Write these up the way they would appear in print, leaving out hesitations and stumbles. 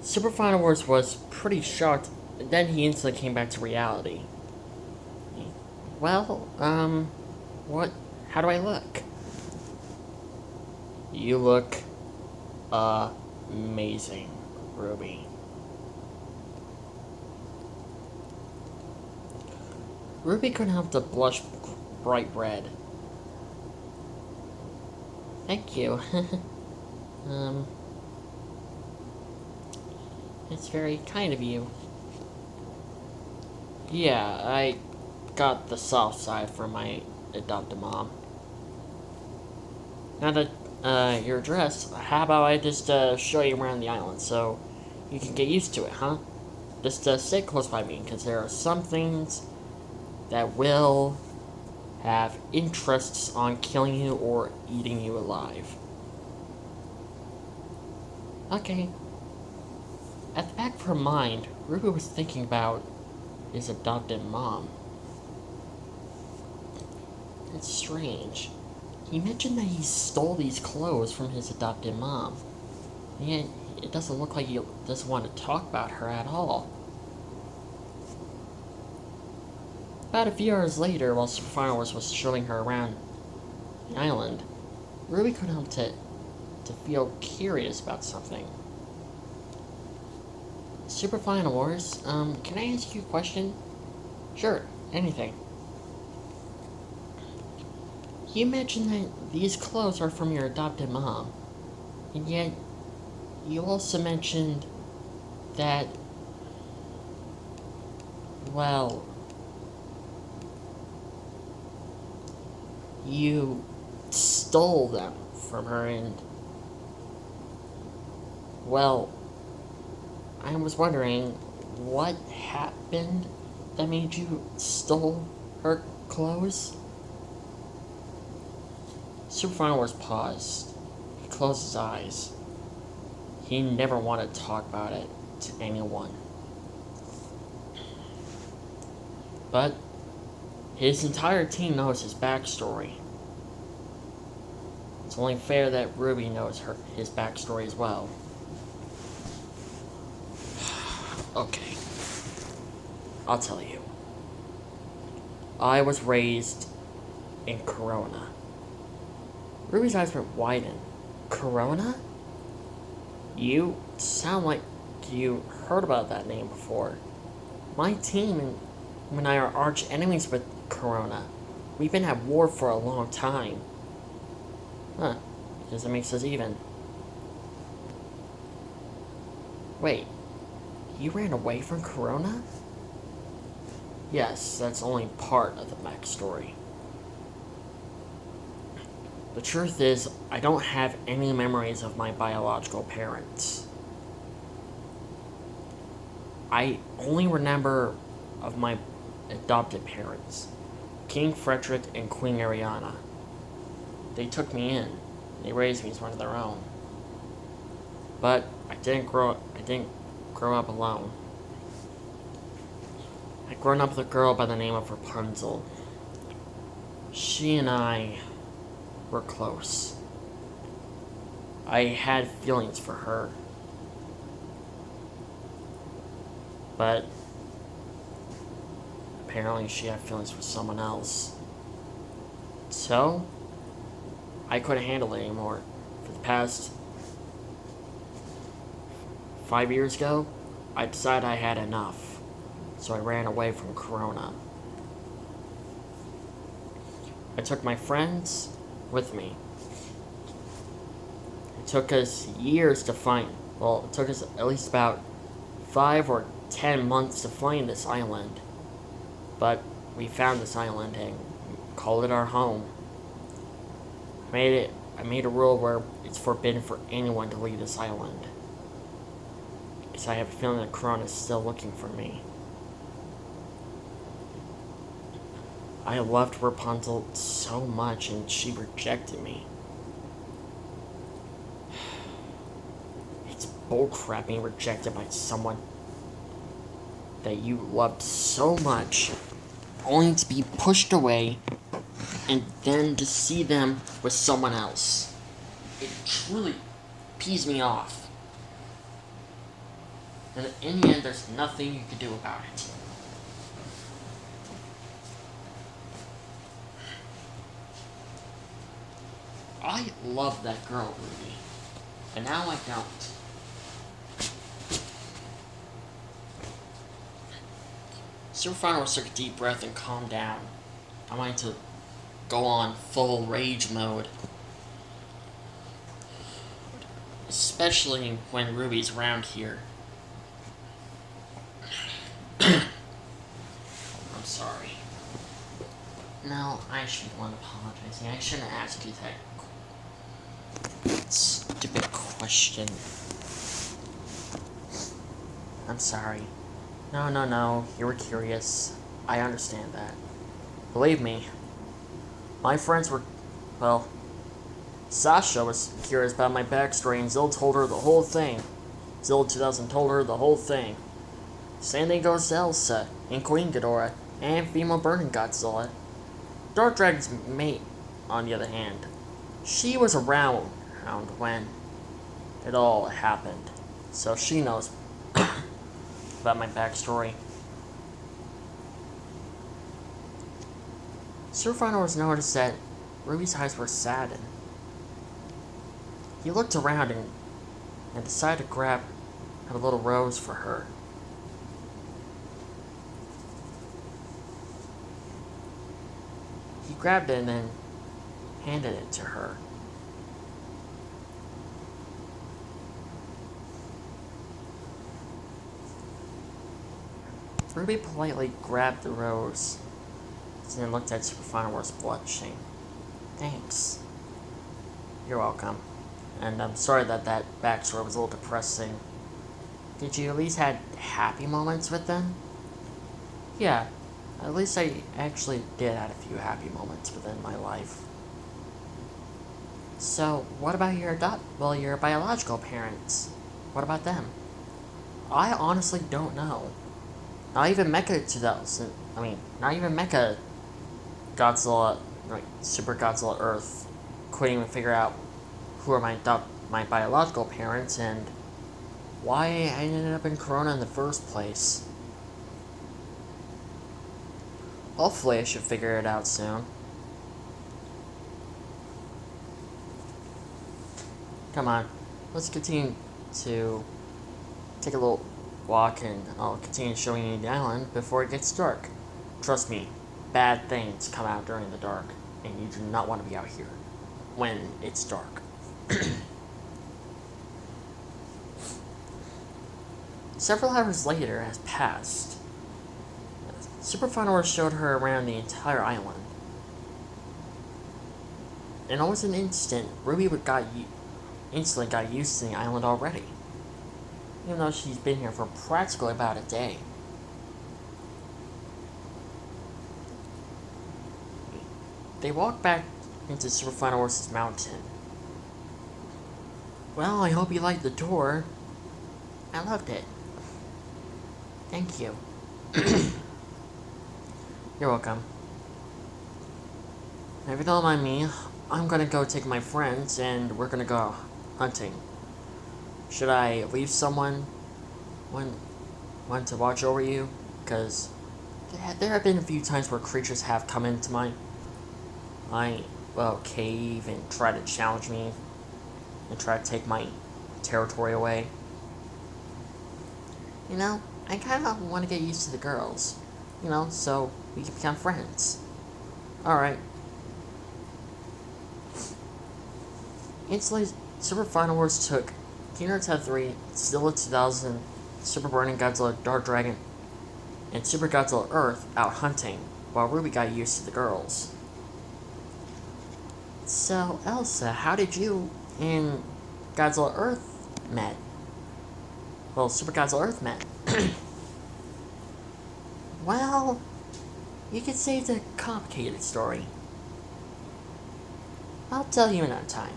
Super Final Wars was pretty shocked, and then he instantly came back to reality. Well, what? How do I look? You look amazing, Ruby. Ruby couldn't help to blush bright red. Thank you. um, it's very kind of you. Yeah, I got the soft side from my adopted mom. Now that you're dressed, how about I just show you around the island so you can get used to it, huh? Just stay close by me, because there are some things that will have interests on killing you or eating you alive. Okay. At the back of her mind, Ruby was thinking about his adopted mom. It's strange. He mentioned that he stole these clothes from his adopted mom. Yet, it doesn't look like he doesn't want to talk about her at all. About a few hours later, while Super Final Wars was showing her around the island, Ruby couldn't help to feel curious about something. Super Final Wars, can I ask you a question? Sure, anything. You mentioned that these clothes are from your adopted mom, and yet you also mentioned that, well, you stole them from her, and, well, I was wondering what happened that made you stole her clothes? Super Final Wars paused. He closed his eyes. He never wanted to talk about it to anyone. But his entire team knows his backstory. It's only fair that Ruby knows his backstory as well. Okay. I'll tell you. I was raised in Corona. Ruby's eyes were widened. Corona? You sound like you heard about that name before. My team and I are arch enemies with Corona. We've been at war for a long time. Huh. Because it makes us even. Wait. You ran away from Corona? Yes, that's only part of the backstory. The truth is, I don't have any memories of my biological parents. I only remember of my adopted parents, King Frederick and Queen Ariana. They took me in. They raised me as one of their own. But I didn't grow up alone. I'd grown up with a girl by the name of Rapunzel. She and I were close. I had feelings for her. But apparently she had feelings for someone else. So, I couldn't handle it anymore. For the past 5 years ago, I decided I had enough. So I ran away from Corona. I took my friends with me. It took us years to find. Well, it took us at least about 5 or 10 months to find this island. But we found this island and called it our home. I made a rule where it's forbidden for anyone to leave this island. Because I have a feeling that Corona is still looking for me. I loved Rapunzel so much and she rejected me. It's bullcrap being rejected by someone that you loved so much, only to be pushed away and then to see them with someone else. It truly pees me off. And in the end, there's nothing you can do about it. I love that girl, Ruby. And now I don't. Superfinals took a deep breath and calmed down. I wanted to go on full rage mode. Especially when Ruby's around here. I'm sorry. No, I shouldn't want to apologize. I shouldn't ask you that stupid question. I'm sorry. No, you were curious. I understand that. Believe me, my friends were, well, Sasha was curious about my backstory and Zill told her the whole thing. Zill 2000 told her the whole thing. Same thing goes to Elsa, and Queen Ghidorah, and female Burning Godzilla. Dark Dragon's mate, on the other hand, she was around when it all happened, so she knows about my backstory. Superfinals noticed that Ruby's eyes were saddened. He looked around and decided to grab a little rose for her. He grabbed it and then handed it to her. Ruby politely grabbed the rose and then looked at Superfinals blushing. Thanks. You're welcome. And I'm sorry that backstory was a little depressing. Did you at least have happy moments with them? Yeah, at least I actually did have a few happy moments within my life. So, what about your your biological parents? What about them? I honestly don't know. Not even not even Mecha Godzilla, like Super Godzilla Earth, couldn't even figure out who are my biological parents and why I ended up in Corona in the first place. Hopefully I should figure it out soon. Come on, let's continue to take a little walk and I'll continue showing you the island before it gets dark. Trust me, bad things come out during the dark, and you do not want to be out here when it's dark. Several hours later has passed. Superfinals showed her around the entire island. In almost an instant, Ruby instantly got used to the island already, even though she's been here for practically about a day. They walked back into Superfinals' mountain. Well, I hope you liked the tour. I loved it. Thank you. You're welcome. Now, if you don't mind me, I'm gonna go take my friends and we're gonna go hunting. Should I leave someone one to watch over you? Because there have been a few times where creatures have come into my cave and try to challenge me and try to take my territory away. You know, I kind of want to get used to the girls, so we can become friends. Alright. Instantly, Superfinals took Kingdom Hearts 3, Zilla 2000, Super Burning Godzilla Dark Dragon, and Super Godzilla Earth out hunting, while Ruby got used to the girls. So, Elsa, how did you and Godzilla Earth met? Well, Super Godzilla Earth met. Well, you could say it's a complicated story. I'll tell you another time.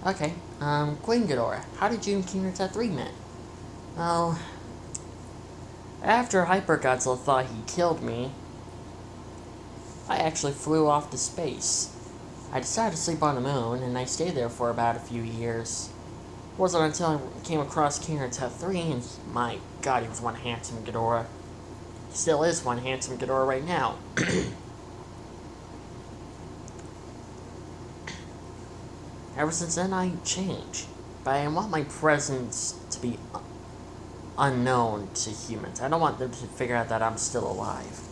Okay, Queen Ghidorah, how did you and Kingdom Hearts 3 met? Well, after Hyper Godzilla thought he killed me, I actually flew off to space. I decided to sleep on the moon, and I stayed there for about a few years. Wasn't until I came across Kingdom Hearts 3 and my god, he was one handsome Ghidorah. He still is one handsome Ghidorah right now. Ever since then, I changed. But I want my presence to be unknown to humans. I don't want them to figure out that I'm still alive.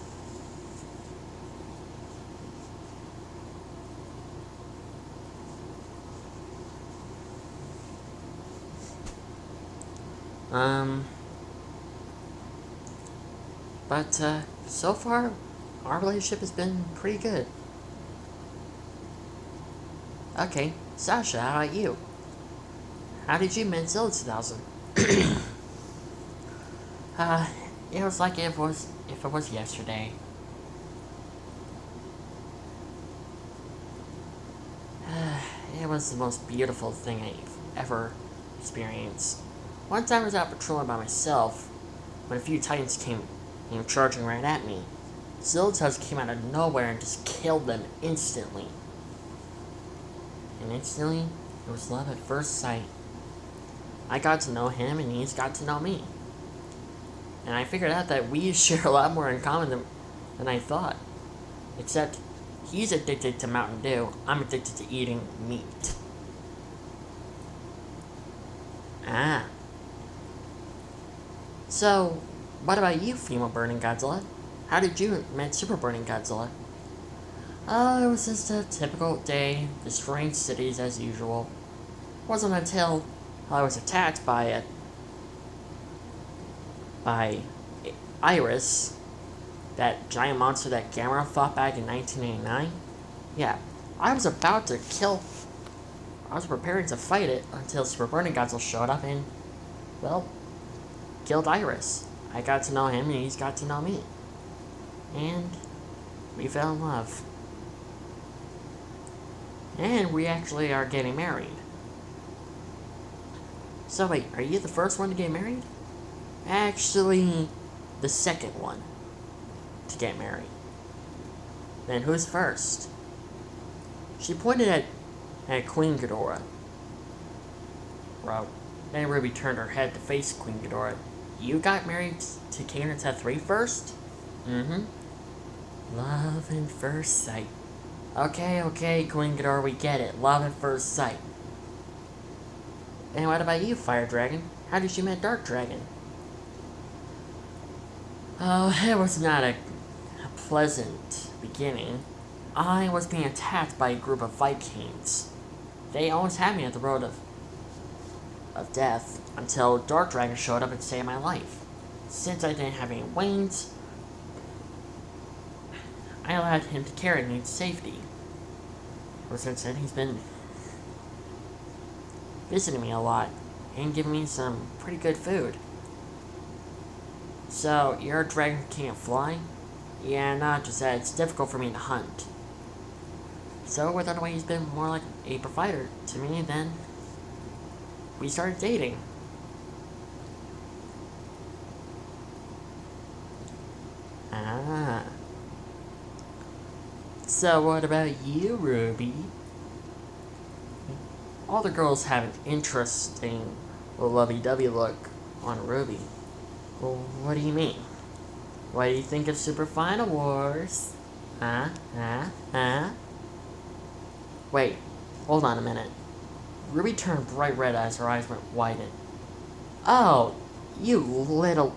But, so far, our relationship has been pretty good. Okay, Sasha, how about you? How did you meet Zilla 2000? uh, it was like if it was yesterday. It was the most beautiful thing I've ever experienced. One time I was out patrolling by myself when a few Titans came charging right at me. Zillitas came out of nowhere and just killed them instantly. And instantly, it was love at first sight. I got to know him and he's got to know me. And I figured out that we share a lot more in common than I thought. Except, he's addicted to Mountain Dew, I'm addicted to eating meat. Ah. So, what about you, female Burning Godzilla? How did you meet Super Burning Godzilla? Oh, it was just a typical day, destroying cities as usual. It wasn't until I was attacked by Iris, that giant monster that Gamera fought back in 1989. Yeah, I was preparing to fight it until Super Burning Godzilla showed up and, well, killed Iris. I got to know him and he's got to know me. And we fell in love. And we actually are getting married. So wait, are you the first one to get married? Actually, the second one to get married. Then who's first? She pointed at Queen Ghidorah. Well, then Ruby turned her head to face Queen Ghidorah. You got married to Kingdom Hearts 3 first? Mm-hmm. Love at first sight. Okay, Queen Ghidorah, we get it. Love at first sight. And what about you, Fire Dragon? How did you meet Dark Dragon? Oh, it was not a pleasant beginning. I was being attacked by a group of Vikings. They almost had me at the road of death until Dark Dragon showed up and saved my life. Since I didn't have any wings, I allowed him to carry me to safety. Ever since then, he's been visiting me a lot and giving me some pretty good food. So, you're a dragon who can't fly? Yeah, not just that, it's difficult for me to hunt. So, without a way, he's been more like a provider to me, then we started dating. Ah. So, what about you, Ruby? All the girls have an interesting lovey-dovey look on Ruby. Well, what do you mean? What do you think of Super Final Wars? Wait, hold on a minute. Ruby turned bright red as her eyes went wide. Oh, you little...